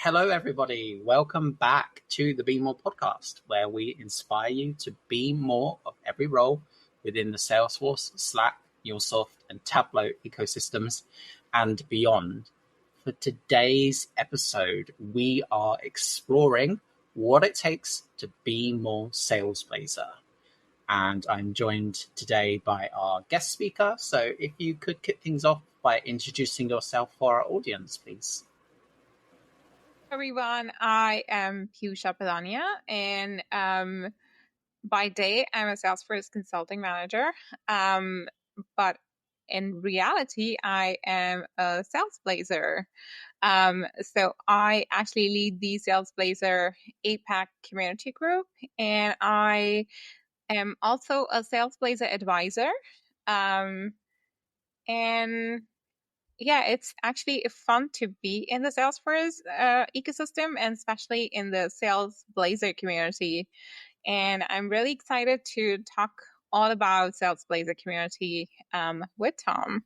Hello, everybody. Welcome back to the Be More podcast, where we inspire you to be more of every role within the Salesforce, Slack, MuleSoft, and Tableau ecosystems and beyond. For today's episode, we are exploring what it takes to be more Salesblazer. And I'm joined today by our guest speaker. So if you could kick things off by introducing yourself for our audience, please. Everyone, I am Piyusha Pilania, and by day I'm a Salesforce consulting manager, but in reality I am a Salesblazer. So I actually lead the Salesblazer APAC community group, and I am also a Salesblazer advisor. And yeah, it's actually fun to be in the Salesforce ecosystem, and especially in the Salesblazer community. And I'm really excited to talk all about Salesblazer community with Tom.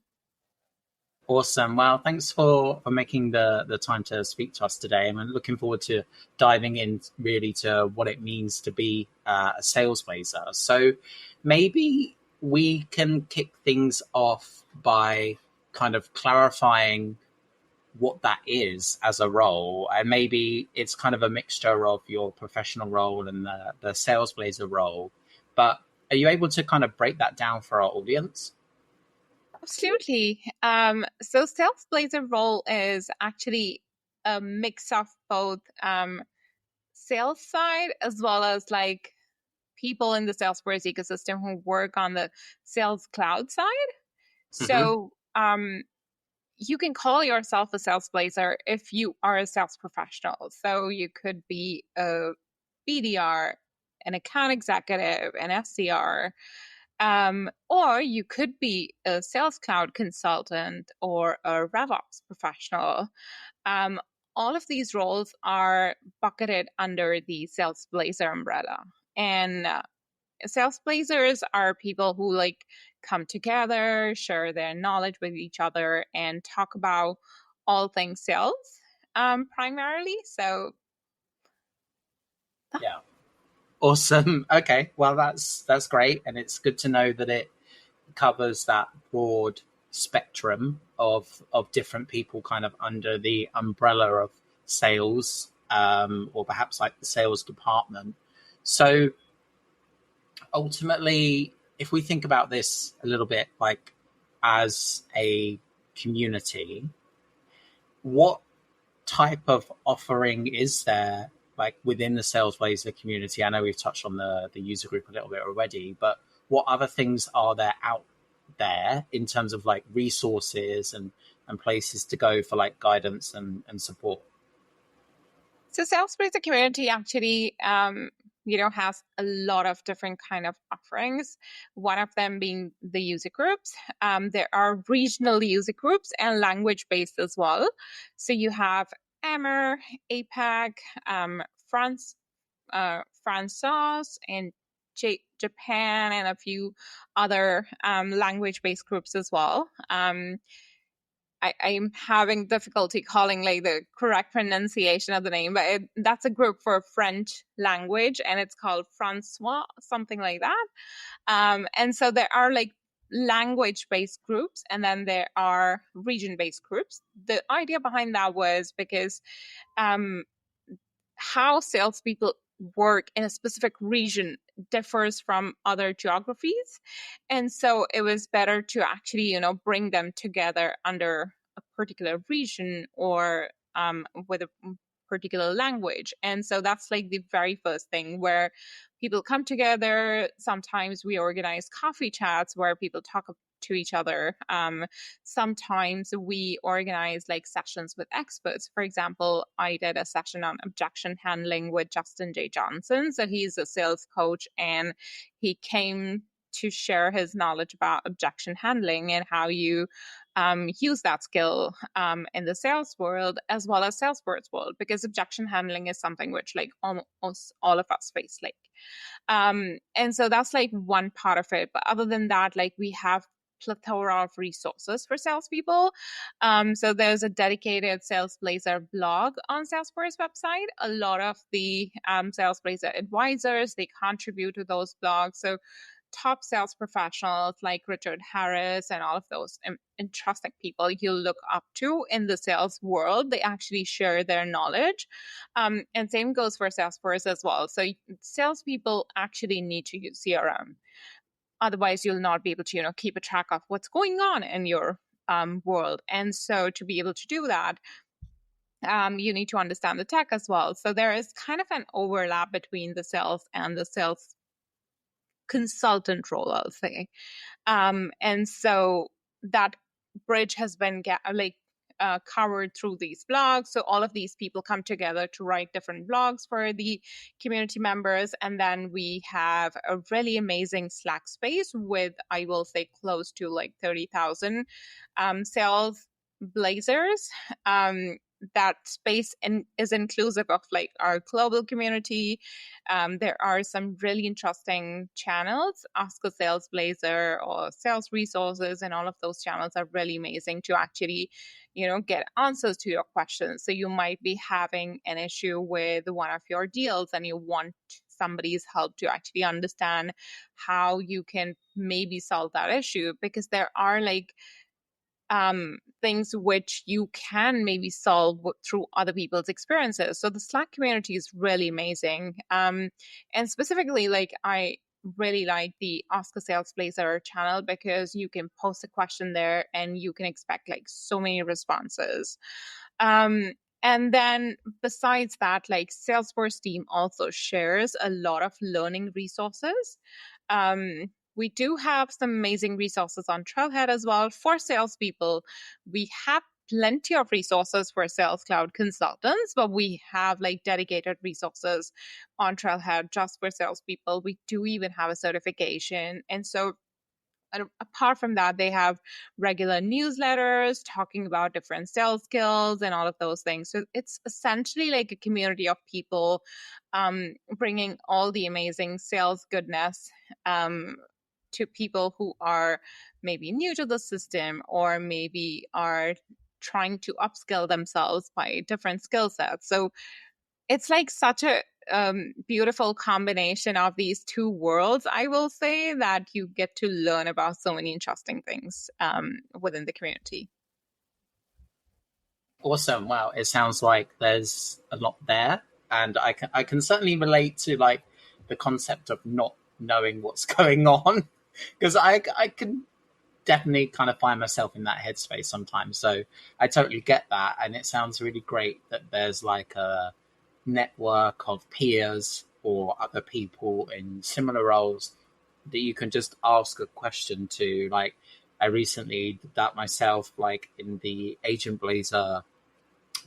Awesome. Well, thanks for making the time to speak to us today. I'm looking forward to diving in really to what it means to be a Salesblazer. So maybe we can kick things off by kind of clarifying what that is as a role. And maybe it's kind of a mixture of your professional role and the Salesblazer role. But are you able to kind of break that down for our audience? Absolutely. So Salesblazer role is actually a mix of both sales side as well as like people in the Salesforce ecosystem who work on the sales cloud side. So you can call yourself a Salesblazer if you are a sales professional. So you could be a BDR, an account executive, an SDR, or you could be a sales cloud consultant or a RevOps professional. All of these roles are bucketed under the Salesblazer umbrella. And Salesblazers are people who like come together, share their knowledge with each other, and talk about all things sales, primarily. So, Yeah. Awesome. Okay. Well, that's great, and it's good to know that it covers that broad spectrum of different people, kind of under the umbrella of sales, or perhaps like the sales department. So ultimately, if we think about this a little bit, like as a community, what type of offering is there like within the Salesblazer community? I know we've touched on the user group a little bit already, but what other things are there out there in terms of like resources and places to go for like guidance and support? So Salesblazer community actually, has a lot of different kind of offerings. One of them being the user groups. There are regional user groups and language-based as well. So you have AMER, APAC, France, France, and Japan, and a few other language-based groups as well. I'm having difficulty calling like the correct pronunciation of the name, but that's a group for French language, and it's called Francois, something like that. And so there are like language-based groups, and then there are region-based groups. The idea behind that was because how salespeople work in a specific region differs from other geographies. And so it was better to actually, bring them together under a particular region or with a particular language. And so that's like the very first thing where people come together. Sometimes we organize coffee chats where people talk to each other. Sometimes we organize like sessions with experts. For example, I did a session on objection handling with Justin J. Johnson. So he's a sales coach, and he came to share his knowledge about objection handling and how you use that skill in the sales world as well as Salesforce world, because objection handling is something which like almost all of us face. And so that's like one part of it. But other than that, like we have plethora of resources for salespeople. So there's a dedicated Salesblazer blog on Salesforce website. A lot of the Salesblazer advisors, they contribute to those blogs. So top sales professionals like Richard Harris and all of those interesting people you look up to in the sales world, they actually share their knowledge. And same goes for Salesforce as well. So salespeople actually need to use CRM. Otherwise, you'll not be able to, keep a track of what's going on in your world. And so to be able to do that, you need to understand the tech as well. So there is kind of an overlap between the sales and the sales consultant role, I'll say. And so that bridge has been covered through these blogs. So all of these people come together to write different blogs for the community members. And then we have a really amazing Slack space with, I will say, close to like 30,000 sales blazers. That space is inclusive of like our global community. There are some really interesting channels, Ask a Salesblazer or Sales Resources, and all of those channels are really amazing to actually, get answers to your questions. So you might be having an issue with one of your deals and you want somebody's help to actually understand how you can maybe solve that issue, because there are like things which you can maybe solve through other people's experiences. So the Slack community is really amazing. And specifically, like I really like the Ask a Salesblazer channel because you can post a question there and you can expect like so many responses. And then besides that, like Salesforce team also shares a lot of learning resources. We do have some amazing resources on Trailhead as well for salespeople. We have plenty of resources for Sales Cloud consultants, but we have like dedicated resources on Trailhead just for salespeople. We do even have a certification. And so apart from that, they have regular newsletters talking about different sales skills and all of those things. So it's essentially like a community of people bringing all the amazing sales goodness to people who are maybe new to the system or maybe are trying to upskill themselves by different skill sets. So it's like such a beautiful combination of these two worlds, I will say, that you get to learn about so many interesting things within the community. Awesome. Wow. It sounds like there's a lot there. And I can certainly relate to like the concept of not knowing what's going on, because I can definitely kind of find myself in that headspace sometimes. So I totally get that. And it sounds really great that there's like a network of peers or other people in similar roles that you can just ask a question to. Like I recently did that myself, like in the Agent Blazer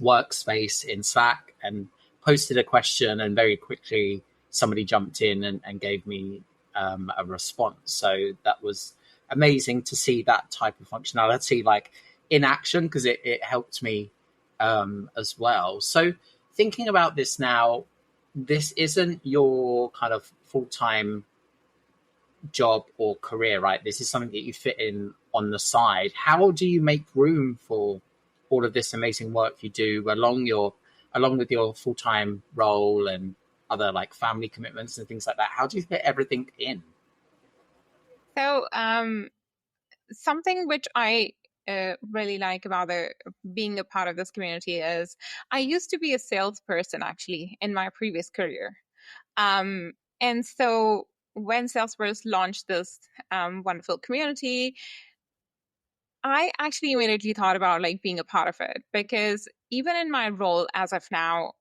workspace in Slack, and posted a question, and very quickly somebody jumped in and gave me a response. So that was amazing to see that type of functionality like in action, because it helped me as well. So thinking about this now, this isn't your kind of full-time job or career, right? This is something that you fit in on the side. How do you make room for all of this amazing work you do along with your full-time role and other like family commitments and things like that? How do you fit everything in? So something which I really like about being a part of this community is I used to be a salesperson actually in my previous career. And so when Salesforce launched this wonderful community, I actually immediately thought about like being a part of it, because even in my role as of now,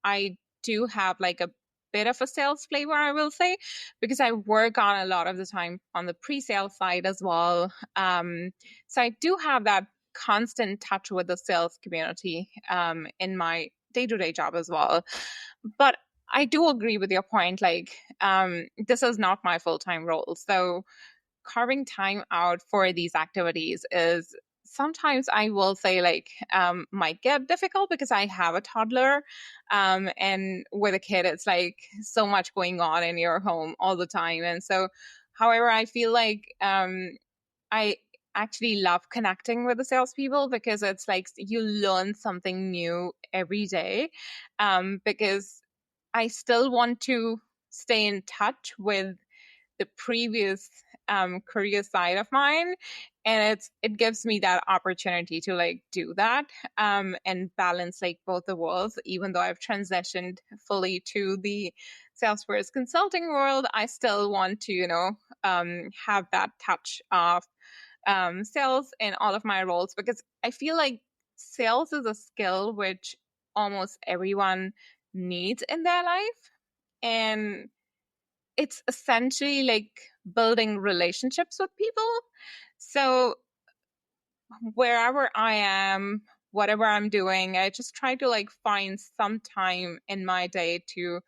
I do have like a bit of a sales flavor, I will say, because I work on a lot of the time on the pre-sale side as well. So I do have that constant touch with the sales community in my day-to-day job as well. But I do agree with your point, like this is not my full-time role. So carving time out for these activities is sometimes, I will say, like might get difficult because I have a toddler, and with a kid it's like so much going on in your home all the time. And so however, I feel like I actually love connecting with the salespeople because it's like you learn something new every day. Because I still want to stay in touch with the previous career side of mine, and it gives me that opportunity to like do that and balance like both the worlds. Even though I've transitioned fully to the Salesforce consulting world, I still want to have that touch of sales in all of my roles, because I feel like sales is a skill which almost everyone needs in their life, and it's essentially like building relationships with people. So wherever I am, whatever I'm doing, I just try to like find some time in my day to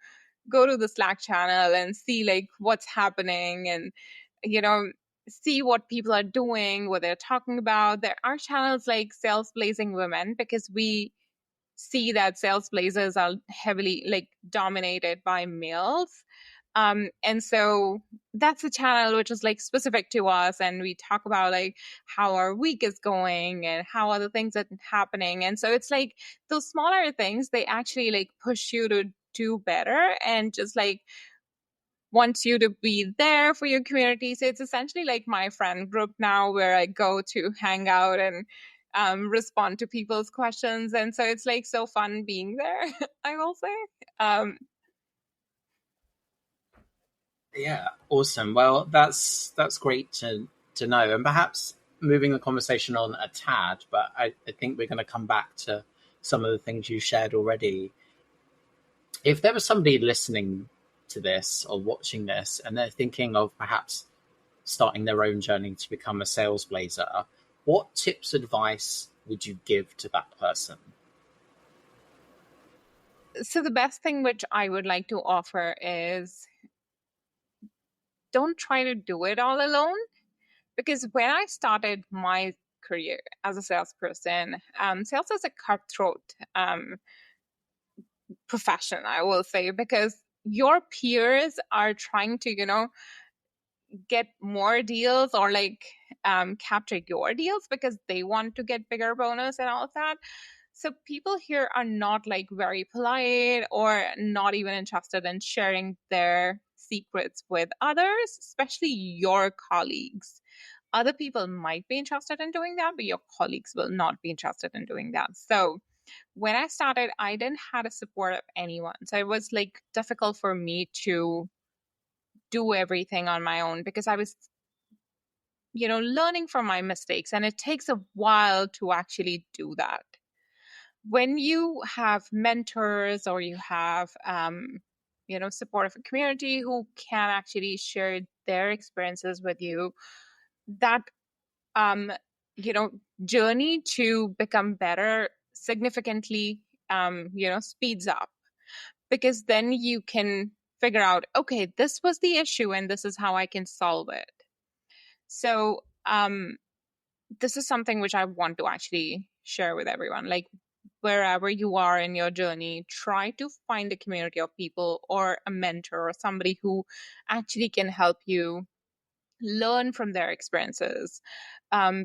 go to the Slack channel and see like what's happening, and see what people are doing, what they're talking about. There are channels like Sales Blazing Women, because we see that sales blazers are heavily like dominated by males. And so that's a channel which is like specific to us, and we talk about like how our week is going and how other things are happening. And so it's like those smaller things, they actually like push you to do better and just like wants you to be there for your community. So it's essentially like my friend group now, where I go to hang out and respond to people's questions. And so it's like so fun being there, I will say. Yeah, awesome. Well, that's great to know. And perhaps moving the conversation on a tad, but I think we're going to come back to some of the things you shared already. If there was somebody listening to this or watching this and they're thinking of perhaps starting their own journey to become a sales blazer, what tips, advice would you give to that person? So the best thing which I would like to offer is don't try to do it all alone. Because when I started my career as a salesperson, sales is a cutthroat profession, I will say, because your peers are trying to, get more deals or like capture your deals because they want to get bigger bonus and all of that. So people here are not like very polite or not even interested in sharing their secrets with others, especially your colleagues. Other people might be interested in doing that, but your colleagues will not be interested in doing that. So when I started, I didn't have a support of anyone. So it was like difficult for me to do everything on my own because I was, learning from my mistakes. And it takes a while to actually do that. When you have mentors or you have, support of a community who can actually share their experiences with you, that um, journey to become better significantly, speeds up, because then you can figure out, okay, this was the issue and this is how I can solve it. So this is something which I want to actually share with everyone. Like, wherever you are in your journey, try to find a community of people or a mentor or somebody who actually can help you learn from their experiences,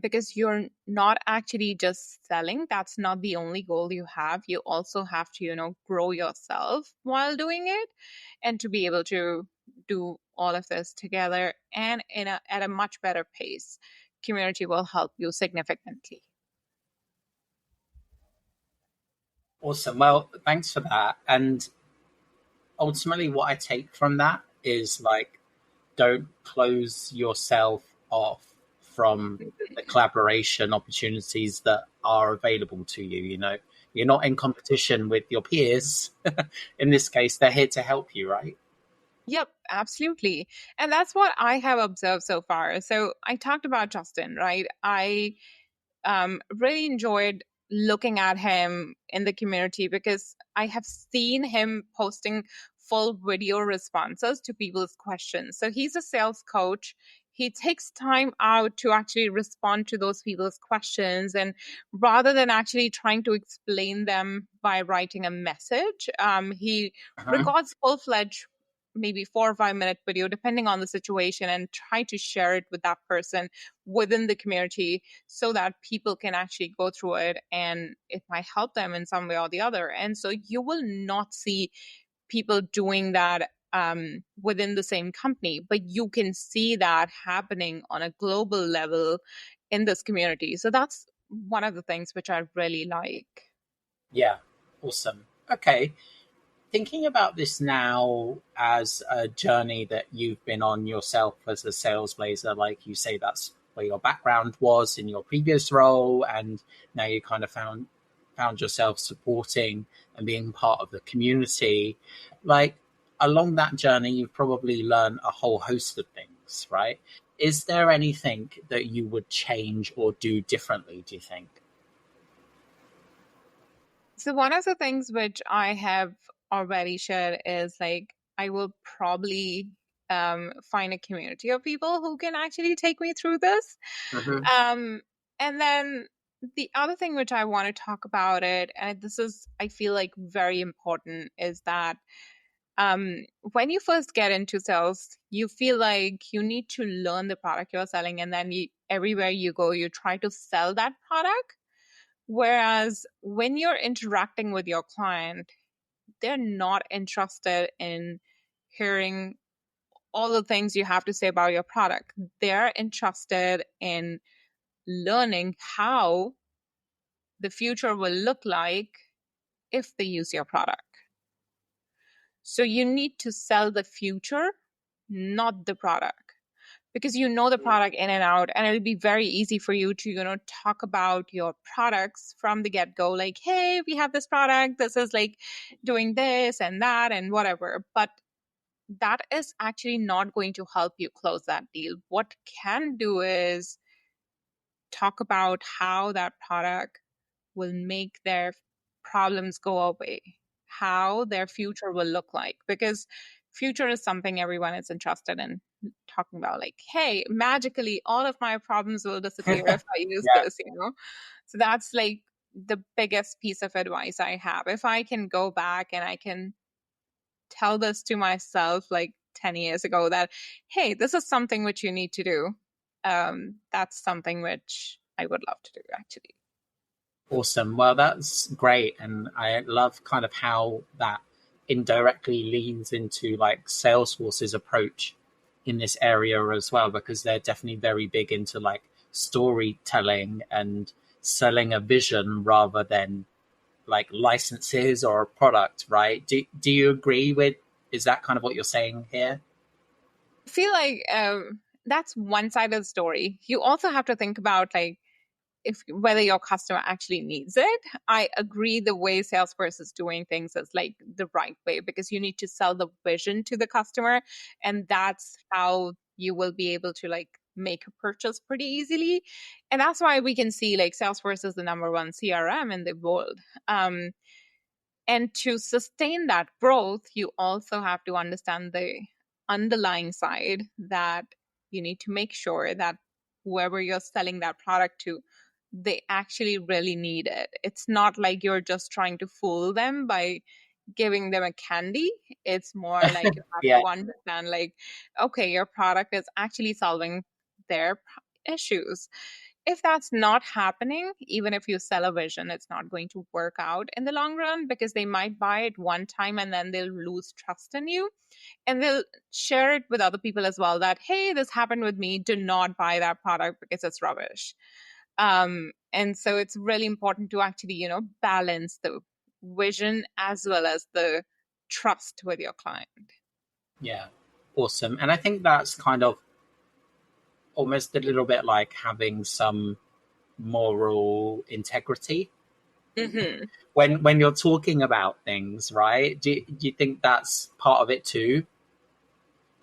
because you're not actually just selling. That's not the only goal you have. You also have to grow yourself while doing it, and to be able to do all of this together and at a much better pace. Community will help you significantly. Awesome. Well, thanks for that. And ultimately, what I take from that is like, don't close yourself off from the collaboration opportunities that are available to you. You're not in competition with your peers. In this case, they're here to help you, right? Yep, absolutely. And that's what I have observed so far. So I talked about Justin, right? I really enjoyed looking at him in the community because I have seen him posting full video responses to people's questions. So he's a sales coach. He takes time out to actually respond to those people's questions. And rather than actually trying to explain them by writing a message, he Uh-huh. records full-fledged maybe 4 or 5 minute video, depending on the situation, and try to share it with that person within the community so that people can actually go through it and it might help them in some way or the other. And so you will not see people doing that within the same company, but you can see that happening on a global level in this community. So that's one of the things which I really like. Yeah, awesome. Okay, thinking about this now as a journey that you've been on yourself as a sales blazer, like you say, that's where your background was in your previous role, and now you kind of found yourself supporting and being part of the community. Like along that journey, you've probably learned a whole host of things, right? Is there anything that you would change or do differently, do you think? So one of the things which I have already shared is like I will probably find a community of people who can actually take me through this. Mm-hmm. And then the other thing which I want to talk about it, and this is I feel like very important, is that when you first get into sales, you feel like you need to learn the product you're selling, and then everywhere you go, you try to sell that product. Whereas when you're interacting with your client, they're not interested in hearing all the things you have to say about your product. They're interested in learning how the future will look like if they use your product. So you need to sell the future, not the product. Because you know the product in and out, and it'll be very easy for you to talk about your products from the get-go, like, hey, we have this product, this is like doing this and that and whatever. But that is actually not going to help you close that deal. What can do is talk about how that product will make their problems go away, how their future will look like, because future is something everyone is interested in talking about. Like, hey, magically all of my problems will disappear if I use Yeah. this. So that's like the biggest piece of advice I have. If I can go back and I can tell this to myself like 10 years ago, that hey, this is something which you need to do, that's something which I would love to do, actually. Awesome. Well, that's great. And I love kind of how that indirectly leans into like Salesforce's approach in this area as well, because they're definitely very big into like storytelling and selling a vision rather than like licenses or a product, right? Do you agree with, is that kind of what you're saying here? I feel like that's one side of the story. You also have to think about like if whether your customer actually needs it. I agree the way Salesforce is doing things is like the right way, because you need to sell the vision to the customer, and that's how you will be able to like make a purchase pretty easily. And that's why we can see like Salesforce is the number one CRM in the world. And to sustain that growth, you also have to understand the underlying side, that you need to make sure that whoever you're selling that product to, they actually really need it. It's not like you're just trying to fool them by giving them a candy. It's more like you have Yeah. to understand, like, okay, your product is actually solving their issues. If that's not happening, even if you sell a vision, it's not going to work out in the long run, because they might buy it one time and then they'll lose trust in you, and they'll share it with other people as well, that hey, this happened with me, do not buy that product because it's rubbish. And so it's really important to actually balance the vision as well as the trust with your client. Yeah. Awesome. And I think that's kind of almost a little bit like having some moral integrity Mm-hmm. when you're talking about things, right? Do you think that's part of it too?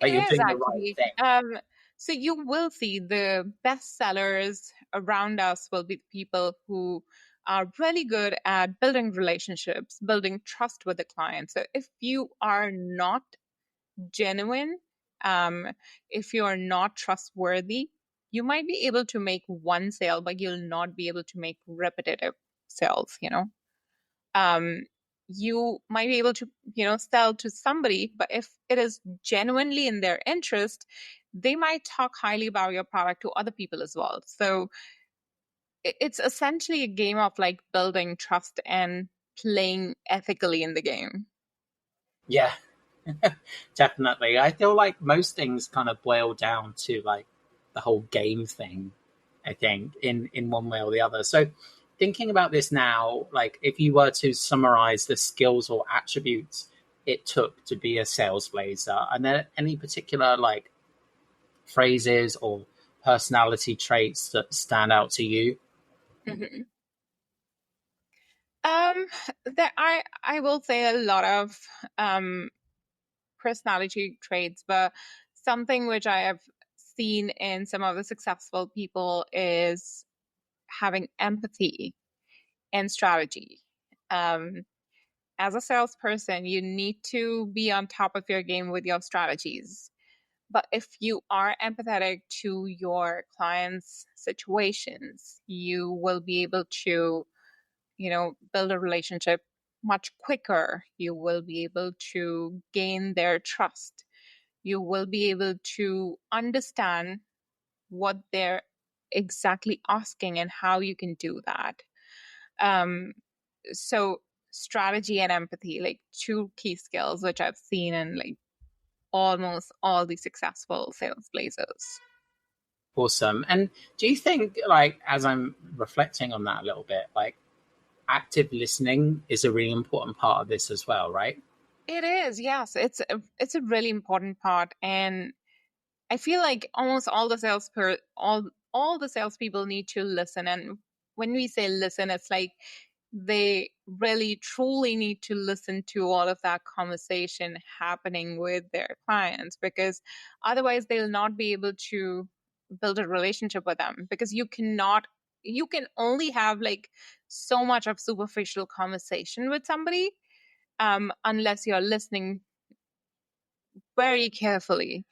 It Like you're is doing the right actually. thing. So you will see the best sellers around us will be the people who are really good at building relationships, building trust with the client. So if you are not genuine, um, if you are not trustworthy, you might be able to make one sale, but you'll not be able to make repetitive sales. Um, you might be able to, sell to somebody, but if it is genuinely in their interest, they might talk highly about your product to other people as well. So it's essentially a game of like building trust and playing ethically in the game. Yeah, definitely. I feel like most things kind of boil down to like the whole game thing, I think, in one way or the other. So thinking about this now, like if you were to summarize the skills or attributes it took to be a sales blazer, and there any particular like phrases or personality traits that stand out to you? Mhm. Um, there I will say a lot of um personality traits, but something which I have seen in some of the successful people is having empathy and strategy. Um, as a salesperson, you need to be on top of your game with your strategies. But if you are empathetic to your clients' situations, you will be able to, build a relationship much quicker. You will be able to gain their trust. You will be able to understand what they're exactly asking and how you can do that. Um, so strategy and empathy, like two key skills which I've seen in like almost all the successful sales blazers. Awesome. And do you think, like, as I'm reflecting on that a little bit, like, active listening is a really important part of this as well, right? It is, yes. It's a really important part, and I feel like almost all the salespeople need to listen. And when we say listen, it's like they really truly need to listen to all of that conversation happening with their clients, because otherwise they'll not be able to build a relationship with them, because you can only have like so much of superficial conversation with somebody, unless you're listening very carefully.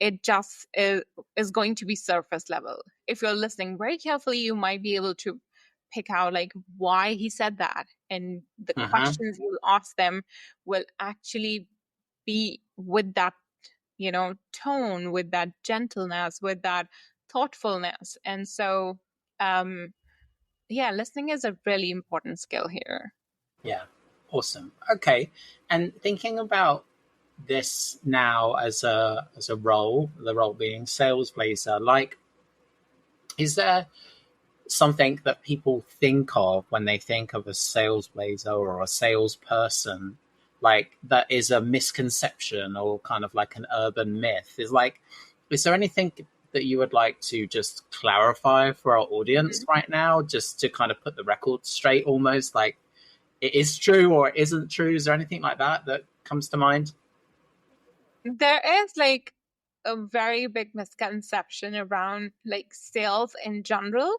It just is going to be surface level. If you're listening very carefully, you might be able to pick out like why he said that, and the Uh-huh. questions you ask them will actually be with that, tone, with that gentleness, with that thoughtfulness. And so, um, yeah, listening is a really important skill here. Yeah. Awesome. Okay. And thinking about this now as a role, the role being sales blazer, like, is there something that people think of when they think of a sales blazer or a salesperson, like that is a misconception or kind of like an urban myth? Is there anything that you would like to just clarify for our audience Mhm. right now, just to kind of put the record straight, almost like it is true or it isn't true? Is there anything like that that comes to mind? There is like a very big misconception around like sales in general,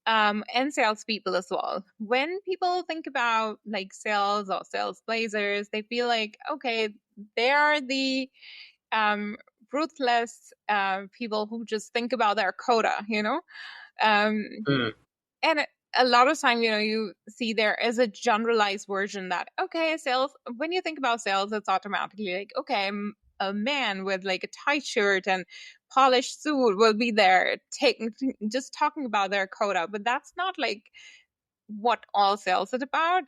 and salespeople as well. When people think about like sales or sales blazers, they feel like, okay, they are the um, ruthless people who just think about their quota, Um, Mm, and a lot of time, you see there is a generalized version that, okay, sales, when you think about sales, it's automatically like, okay, a man with like a tight shirt and polished suit will be there taking, just talking about their quota. But that's not like what all sales is about.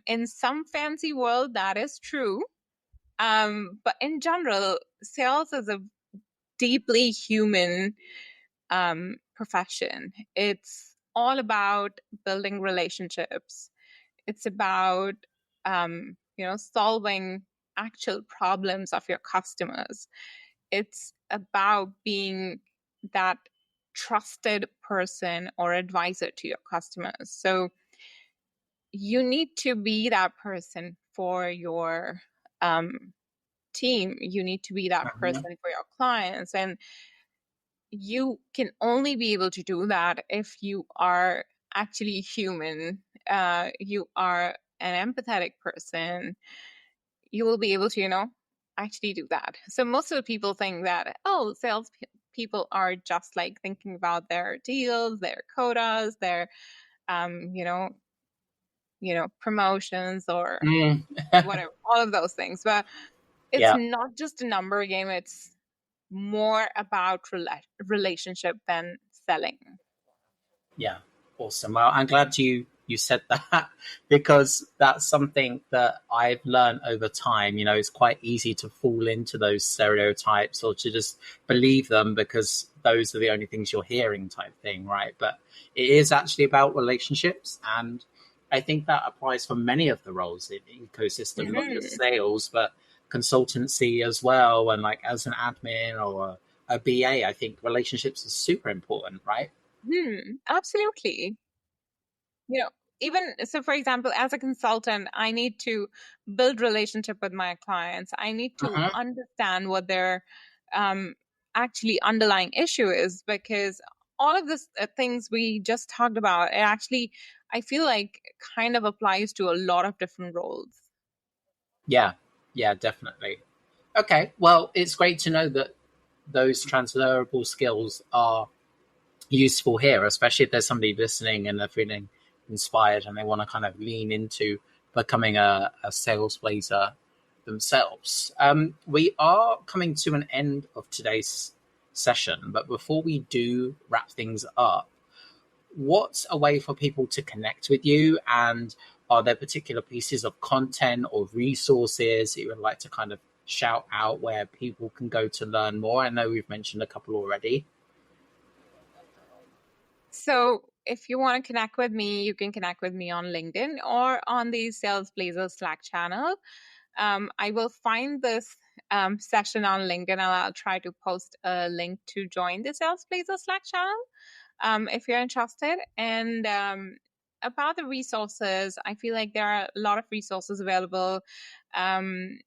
In some fancy world, that is true. But in general, sales is a deeply human profession. It's all about building relationships. It's about solving actual problems of your customers. It's about being that trusted person or advisor to your customers. So you need to be that person for your um, team. You need to be that mhm. person for your clients, and you can only be able to do that if you are actually human. You are an empathetic person. You will be able to, actually do that. So most of the people think that, oh, sales people are just like thinking about their deals, their quotas, their, um, you know, promotions or Mm. whatever, all of those things. But it's Yeah. not just a number game. It's more about relationship than selling. Yeah, awesome. Well, I'm glad you said that because that's something that I've learned over time. You know, it's quite easy to fall into those stereotypes or to just believe them because those are the only things you're hearing, type thing, right? But it is actually about relationships, and I think that applies for many of the roles in the ecosystem, not just Hmm. sales, but consultancy as well, and like as an admin or a BA. I think relationships are super important, right? Absolutely. you know Even so, for example, as a consultant, I need to build relationship with my clients. I need to Mhm. understand what their um, actually underlying issue is, because all of this things we just talked about, it actually, I feel like, kind of applies to a lot of different roles. Yeah, yeah, definitely. Okay, well, it's great to know that those transferable skills are useful here, especially if there's somebody listening and they're feeling inspired and they want to kind of lean into becoming a sales blazer themselves. We are coming to an end of today's session, but before we do wrap things up, what's a way for people to connect with you? And are there particular pieces of content or resources that you would like to kind of shout out where people can go to learn more? I know we've mentioned a couple already. So if you want to connect with me, you can connect with me on LinkedIn or on the Salesblazer Slack channel. I will find this session on LinkedIn, and I'll try to post a link to join the Salesblazer Slack channel if you're interested. And about the resources, I feel like there are a lot of resources available. Um,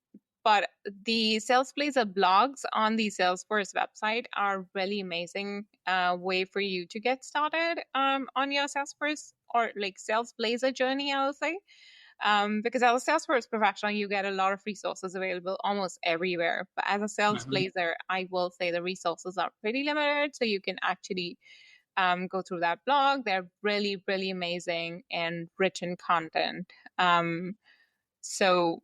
but the Salesblazer blogs on the Salesforce website are really amazing way for you to get started on your Salesforce or like Salesblazer journey, I will say. Because as a Salesforce professional, you get a lot of resources available almost everywhere. But as a sales Mhm. blazer, I will say the resources are pretty limited. So you can actually go through that blog. They're really, really amazing and rich in content. So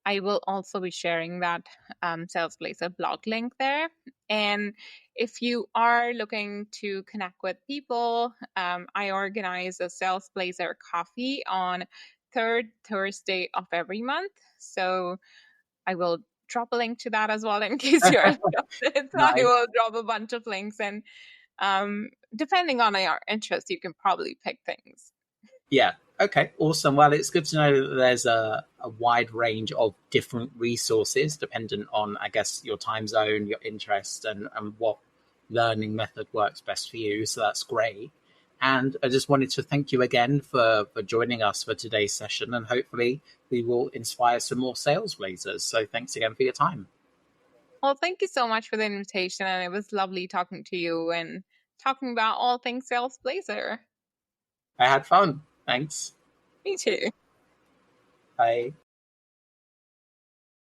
I will also be sharing that Salesblazer blog link there. And if you are looking to connect with people, I organize a Salesblazer coffee on third Thursday of every month. So I will drop a link to that as well in case you're interested. So I Nice. will drop a bunch of links, and depending on your interest, you can probably pick things. Yeah. Okay. Awesome. Well, it's good to know that there's a wide range of different resources dependent on, I guess, your time zone, your interest, and what learning method works best for you. So that's great. And I just wanted to thank you again for joining us for today's session. And hopefully, we will inspire some more sales blazers. So thanks again for your time. Well, thank you so much for the invitation, and it was lovely talking to you and talking about all things Salesblazer. I had fun. Thanks. Me too. Bye.